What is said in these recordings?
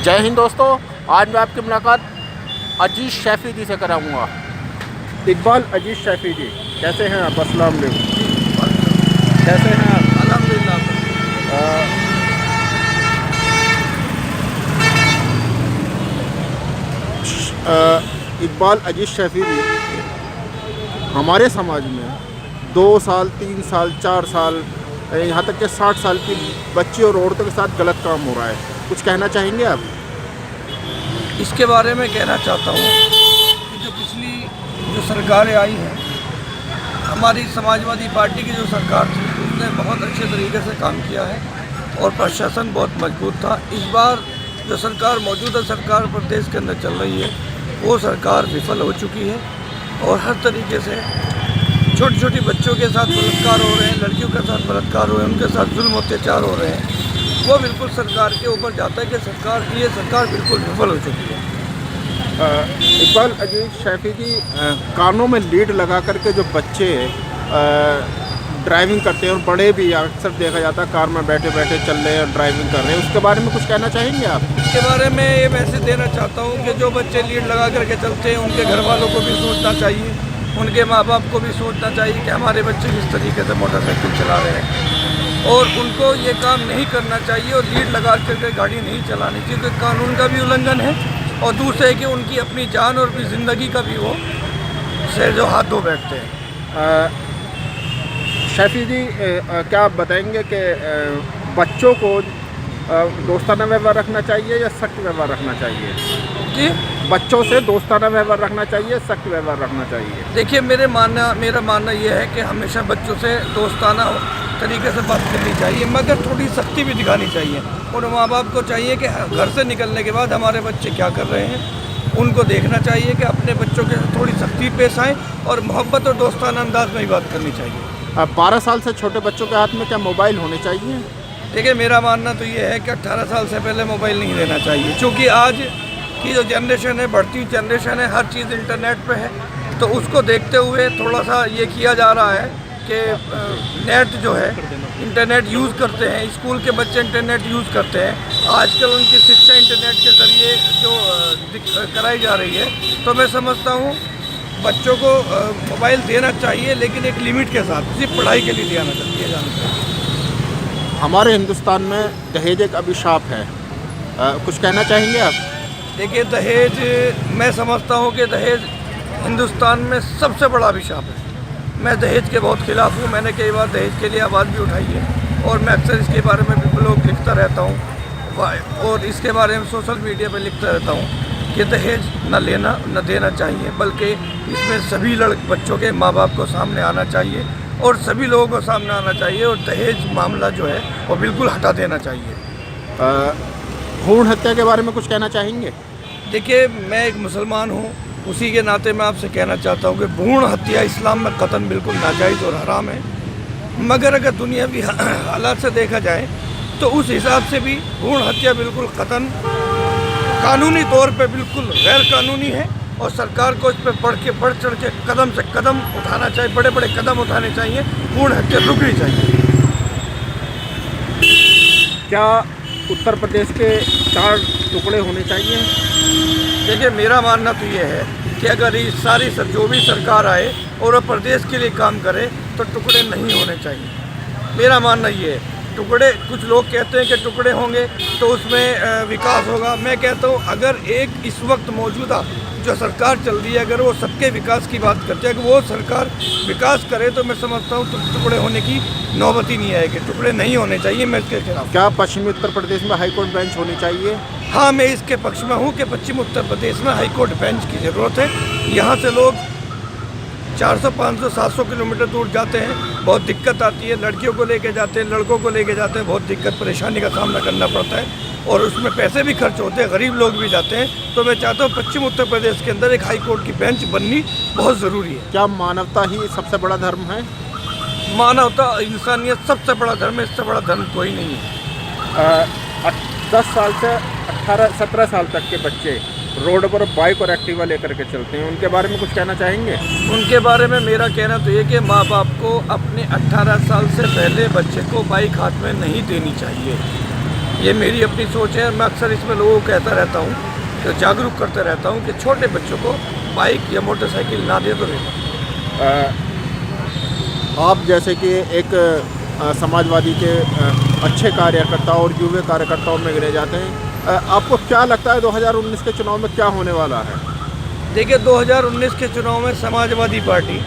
जय हिंद दोस्तों, आज मैं आपकी मुलाकात अजीज़ शैफी जी से कराऊंगा। इकबाल अजीज़ शैफी जी, कैसे हैं आप? अस्सलाम वालेकुम। कैसे हैं आप? अल्हम्दुलिल्लाह। इकबाल अजीज़ शैफी जी, हमारे समाज में 2 साल 3 साल 4 साल यहाँ तक कि 60 साल की बच्ची और औरतों के साथ गलत काम हो रहा है। कुछ कहना चाहेंगे आप? इसके बारे में कहना चाहता हूँ कि जो पिछली सरकारें आई हैं, हमारी समाजवादी पार्टी की जो सरकार थी उसने बहुत अच्छे तरीके से काम किया है और प्रशासन बहुत मजबूत था। इस बार जो सरकार मौजूदा सरकार प्रदेश के अंदर चल रही है वो सरकार विफल हो चुकी है और हर तरीके से छोटी छोटी बच्चों के साथ बलात्कार हो रहे हैं, लड़कियों के साथ बलात्कार हो रहे हैं, उनके साथ जुल्म अत्याचार हो रहे हैं। वो बिल्कुल सरकार के ऊपर जाता है कि ये सरकार बिल्कुल विफल हो चुकी है। इकबाल अजीज़ शैफी जी, कानों में लीड लगा करके जो बच्चे ड्राइविंग करते हैं और बड़े भी अक्सर देखा जाता है कार में बैठे बैठे चल रहे हैं और ड्राइविंग कर रहे हैं, उसके बारे में कुछ कहना चाहेंगे आप? इसके बारे में ये मैसेज देना चाहता हूँ कि जो बच्चे लीड लगा करके चलते हैं उनके घर वालों को भी सोचना चाहिए, उनके माँ बाप को भी सोचना चाहिए कि हमारे बच्चे किस तरीके से मोटरसाइकिल चला रहे हैं और उनको ये काम नहीं करना चाहिए और लीड लगा करके गाड़ी नहीं चलानी चाहिए, क्योंकि कानून का भी उल्लंघन है और दूसरे कि उनकी अपनी जान और अपनी ज़िंदगी का भी वो से जो हाथ धो बैठते हैं। शैफी जी, क्या आप बताएंगे कि बच्चों को दोस्ताना व्यवहार रखना चाहिए या सख्त व्यवहार रखना चाहिए? जी, बच्चों से दोस्ताना व्यवहार रखना चाहिए, सख्त व्यवहार रखना चाहिए? देखिए मेरा मानना ये है कि हमेशा बच्चों से दोस्ताना तरीके से बात करनी चाहिए, मगर थोड़ी सख्ती भी दिखानी चाहिए और माँ बाप को चाहिए कि घर से निकलने के बाद हमारे बच्चे क्या कर रहे हैं उनको देखना चाहिए कि अपने बच्चों के साथ थोड़ी सख्ती पेश आए और मोहब्बत और दोस्ताना अंदाज में ही बात करनी चाहिए। अब 12 साल से छोटे बच्चों के हाथ में क्या मोबाइल होने चाहिए? देखिए मेरा मानना तो ये है कि 18 साल से पहले मोबाइल नहीं देना चाहिए, क्योंकि आज की जो जनरेशन है, बढ़ती हुई जनरेशन है, हर चीज़ इंटरनेट पे है, तो उसको देखते हुए थोड़ा सा ये किया जा रहा है कि नेट जो है इंटरनेट यूज़ करते हैं, स्कूल के बच्चे इंटरनेट यूज़ करते हैं। आजकल उनकी शिक्षा इंटरनेट के ज़रिए जो कराई जा रही है, तो मैं समझता हूँ बच्चों को मोबाइल देना चाहिए, लेकिन एक लिमिट के साथ, सिर्फ पढ़ाई के लिए दिया जाना चाहिए। हमारे हिंदुस्तान में दहेज एक अभिशाप है, कुछ कहना चाहेंगे आप? देखिए दहेज, मैं समझता हूँ कि दहेज हिंदुस्तान में सबसे बड़ा अभिशाप है। मैं दहेज के बहुत खिलाफ़ हूँ, मैंने कई बार दहेज के लिए आवाज़ भी उठाई है और मैं अक्सर इसके बारे में भी ब्लॉग लिखता रहता हूँ और इसके बारे में सोशल मीडिया पर लिखता रहता हूँ कि दहेज न लेना न देना चाहिए, बल्कि इसमें सभी बच्चों के माँ बाप को सामने आना चाहिए और सभी लोगों को सामने आना चाहिए और दहेज मामला जो है वो बिल्कुल हटा देना चाहिए। भ्रूण हत्या के बारे में कुछ कहना चाहेंगे? देखिए मैं एक मुसलमान हूँ, उसी के नाते मैं आपसे कहना चाहता हूँ कि भ्रूण हत्या इस्लाम में कतन बिल्कुल नाजायज़ और हराम है, मगर अगर दुनियावी हालात से देखा जाए तो उस हिसाब से भी भ्रूण हत्या बिल्कुल कतन कानूनी तौर पे बिल्कुल गैर कानूनी है और सरकार को इस पर बढ़ चढ़ के कदम से कदम उठाना चाहिए, बड़े बड़े कदम उठाने चाहिए, भ्रूण हत्या रुकनी चाहिए। क्या उत्तर प्रदेश के 4 टुकड़े होने चाहिए? देखिए मेरा मानना तो ये है कि अगर ये सारी जो भी सरकार आए और वो प्रदेश के लिए काम करे तो टुकड़े नहीं होने चाहिए। मेरा मानना ये है, टुकड़े, कुछ लोग कहते हैं कि टुकड़े होंगे तो उसमें विकास होगा। मैं कहता हूँ अगर एक इस वक्त मौजूदा जो सरकार चल रही है, अगर वो सबके विकास की बात करते हैं, अगर वो सरकार विकास करे तो मैं समझता हूँ तो टुकड़े होने की नौबत ही नहीं आएगी, टुकड़े नहीं होने चाहिए। मैं इसके खिलाफ। क्या पश्चिमी उत्तर प्रदेश में हाईकोर्ट बेंच होनी चाहिए? हाँ, मैं इसके पक्ष में हूँ कि पश्चिम उत्तर प्रदेश में हाईकोर्ट बेंच की ज़रूरत है। यहाँ से लोग 400, 500, 700 किलोमीटर दूर जाते हैं, बहुत दिक्कत आती है, लड़कियों को लेके जाते हैं, लड़कों को लेके जाते हैं, बहुत दिक्कत परेशानी का सामना करना पड़ता है और उसमें पैसे भी खर्च होते हैं, गरीब लोग भी जाते हैं। तो मैं चाहता हूँ पश्चिम उत्तर प्रदेश के अंदर एक हाई कोर्ट की बेंच बननी बहुत ज़रूरी है। क्या मानवता ही सबसे बड़ा धर्म है? मानवता, इंसानियत सबसे बड़ा धर्म है, इससे बड़ा धर्म कोई नहीं है। 10 साल से 18-17 साल तक के बच्चे रोड पर बाइक और एक्टिवा लेकर के चलते हैं, उनके बारे में कुछ कहना चाहेंगे? उनके बारे में मेरा कहना तो ये कि माँ बाप को अपने 18 साल से पहले बच्चे को बाइक हाथ में नहीं देनी चाहिए। ये मेरी अपनी सोच है। मैं अक्सर इसमें लोगों को कहता रहता हूँ, तो जागरूक करते रहता हूँ कि छोटे बच्चों को बाइक या मोटरसाइकिल ना दे तो नहीं। आप जैसे कि एक समाजवादी के अच्छे कार्यकर्ता और युवा कार्यकर्ताओं में गिने जाते हैं, आपको क्या लगता है 2019 के चुनाव में क्या होने वाला है? देखिए, 2019 के चुनाव में समाजवादी पार्टी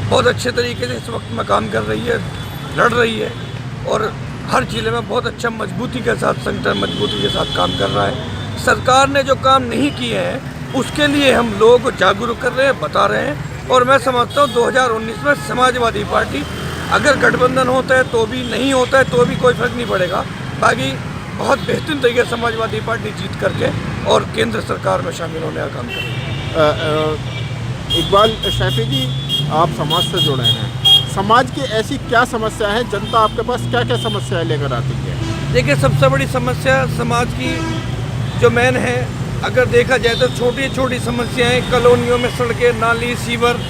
बहुत अच्छे तरीके से इस वक्त में काम कर रही है, लड़ रही है और हर जिले में बहुत अच्छा मजबूती के साथ, संगठन मजबूती के साथ काम कर रहा है। सरकार ने जो काम नहीं किए हैं उसके लिए हम लोगों को जागरूक कर रहे हैं, बता रहे हैं। और मैं समझता हूँ 2019 में समाजवादी पार्टी अगर गठबंधन होता है तो भी, नहीं होता है तो भी कोई फर्क नहीं पड़ेगा। बाकी बहुत बेहतरीन तरीके से समाजवादी पार्टी जीत करके और केंद्र सरकार में शामिल होने का काम करेगी। इकबाल शैफी जी, आप समाज से जुड़े हैं, समाज की ऐसी क्या समस्या है, जनता आपके पास क्या क्या समस्याएं लेकर आती है? देखिए, सबसे बड़ी समस्या समाज की जो मेन है, अगर देखा जाए तो छोटी छोटी समस्याएं, कॉलोनियों में सड़कें, नाली, सीवर,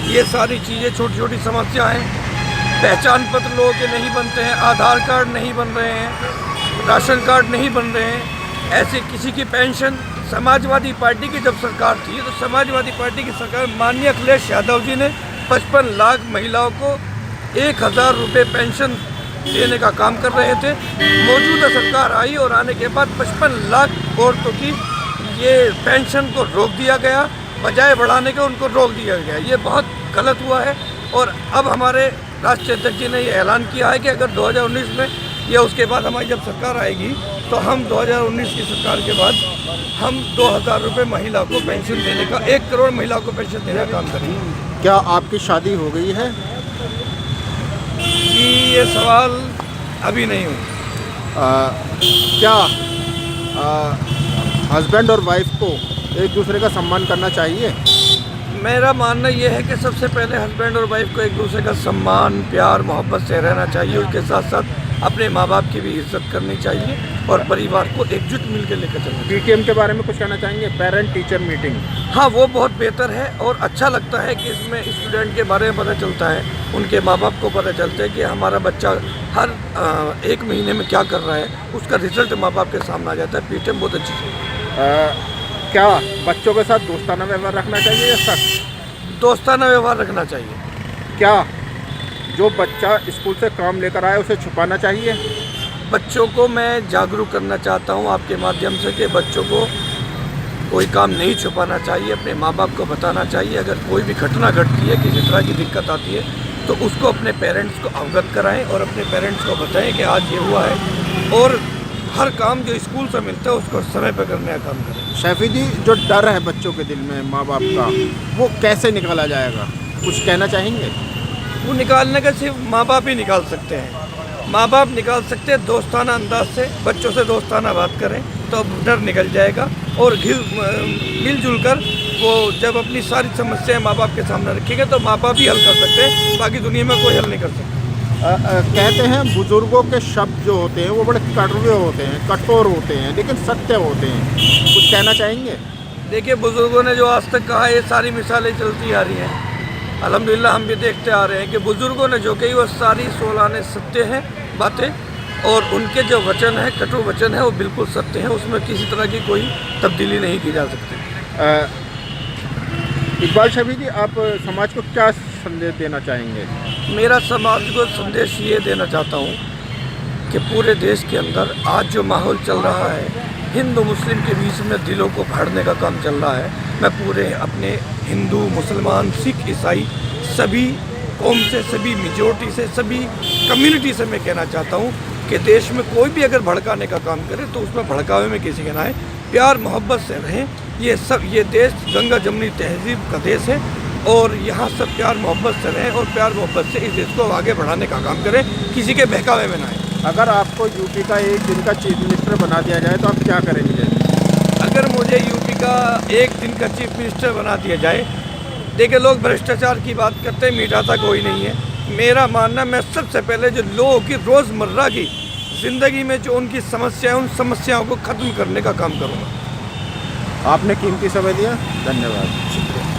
ये सारी चीज़ें छोटी छोटी समस्याएं। पहचान पत्र लोगों के नहीं बनते हैं, आधार कार्ड नहीं बन रहे हैं, राशन कार्ड नहीं बन रहे हैं, ऐसे किसी की पेंशन। समाजवादी पार्टी की जब सरकार थी तो समाजवादी पार्टी की सरकार माननीय अखिलेश यादव जी ने 55 लाख महिलाओं को 1000 रुपये पेंशन देने का काम कर रहे थे। मौजूदा सरकार आई और आने के बाद 55 लाख औरतों की ये पेंशन को रोक दिया गया, बजाय बढ़ाने के उनको रोक दिया गया। ये बहुत गलत हुआ है और अब हमारे राष्ट्रीय अध्यक्ष जी ने ये ऐलान किया है कि अगर 2019 में या उसके बाद हमारी जब सरकार आएगी तो हम 2019 की सरकार के बाद हम 2000 रुपये महिला को पेंशन देने का, 1 करोड़ महिला को पेंशन देने का काम करेंगे। क्या आपकी शादी हो गई है? कि ये सवाल अभी नहीं हुआ। क्या हस्बैंड और वाइफ को एक दूसरे का सम्मान करना चाहिए? मेरा मानना ये है कि सबसे पहले हस्बैंड और वाइफ को एक दूसरे का सम्मान, प्यार, मोहब्बत से रहना चाहिए। उसके साथ साथ अपने माँ बाप की भी इज्जत करनी चाहिए और परिवार को एकजुट मिलकर लेकर चलना चाहिए। पीटीएम के बारे में कुछ कहना चाहेंगे? Parent teacher meeting. हाँ, वो बहुत बेहतर है और अच्छा लगता है कि इसमें स्टूडेंट के बारे में पता चलता है, उनके माँ बाप को पता चलता है कि हमारा बच्चा हर 1 महीने में क्या कर रहा है, उसका रिजल्ट माँ बाप के सामने आ जाता है। पीटीएम बहुत अच्छी है। क्या बच्चों के साथ दोस्ताना व्यवहार रखना चाहिए या सख्त? दोस्ताना व्यवहार रखना चाहिए। क्या जो बच्चा स्कूल से काम लेकर आए उसे छुपाना चाहिए? बच्चों को मैं जागरूक करना चाहता हूँ आपके माध्यम से कि बच्चों को कोई काम नहीं छुपाना चाहिए, अपने माँ बाप को बताना चाहिए। अगर कोई भी घटना घटती है, किसी तरह की दिक्कत आती है तो उसको अपने पेरेंट्स को अवगत कराएं और अपने पेरेंट्स को बताएं कि आज ये हुआ है और हर काम जो स्कूल से मिलता है उसको समय पर करने का काम करें। शैफी जी, जो डर है बच्चों के दिल में माँ बाप का, वो कैसे निकाला जाएगा? कुछ कहना चाहेंगे? वो निकालने का सिर्फ माँ बाप ही निकाल सकते हैं। माँ बाप निकाल सकते हैं दोस्ताना अंदाज से, बच्चों से दोस्ताना बात करें तो डर निकल जाएगा और मिलजुल कर वो जब अपनी सारी समस्याएं माँ बाप के सामने रखेंगे तो माँ बाप ही हल कर सकते हैं, बाकी दुनिया में कोई हल नहीं कर सकता। कहते हैं बुजुर्गों के शब्द जो होते हैं वो बड़े कड़वे होते हैं, कठोर होते हैं, लेकिन सत्य होते हैं। कुछ कहना चाहेंगे? देखिए, बुजुर्गों ने जो आज तक कहा, ये सारी मिसालें चलती आ रही हैं। अल्हम्दुलिल्लाह हम भी देखते आ रहे हैं कि बुजुर्गों ने जो कही वो सारी सोलाने सत्य हैं बातें, और उनके जो वचन है, कटु वचन है, वो बिल्कुल सत्य है। उसमें किसी तरह की कोई तब्दीली नहीं की जा सकती। इकबाल शैफी जी, आप समाज को क्या संदेश देना चाहेंगे? मेरा समाज को संदेश ये देना चाहता हूँ कि पूरे देश के अंदर आज जो माहौल चल रहा है, हिंदू मुस्लिम के बीच में दिलों को फाड़ने का काम चल रहा है। मैं पूरे अपने हिंदू, मुसलमान, सिख, ईसाई सभी कौम से, सभी मेजॉरिटी से, सभी कम्युनिटी से मैं कहना चाहता हूँ कि देश में कोई भी अगर भड़काने का काम करे तो उसमें भड़कावे में किसी का ना है, प्यार मोहब्बत से रहें। ये देश गंगा जमुनी तहजीब का देश है और यहाँ सब प्यार मोहब्बत से रहें और प्यार मोहब्बत से इस देश को आगे बढ़ाने का काम करें, किसी के बहकावे में ना आए। अगर आपको यूपी का एक दिन का चीफ मिनिस्टर बना दिया जाए तो आप क्या करेंगे? अगर मुझे यूपी का एक दिन का चीफ मिनिस्टर बना दिया जाए, देखिए लोग भ्रष्टाचार की बात करते हैं, मिटाता कोई नहीं है। मेरा मानना, मैं सबसे पहले जो लोगों की रोज़मर्रा की ज़िंदगी में जो उनकी समस्या है, उन समस्याओं को ख़त्म करने का काम करूँगा। आपने कीमती समय दिया, धन्यवाद। शुक्रिया।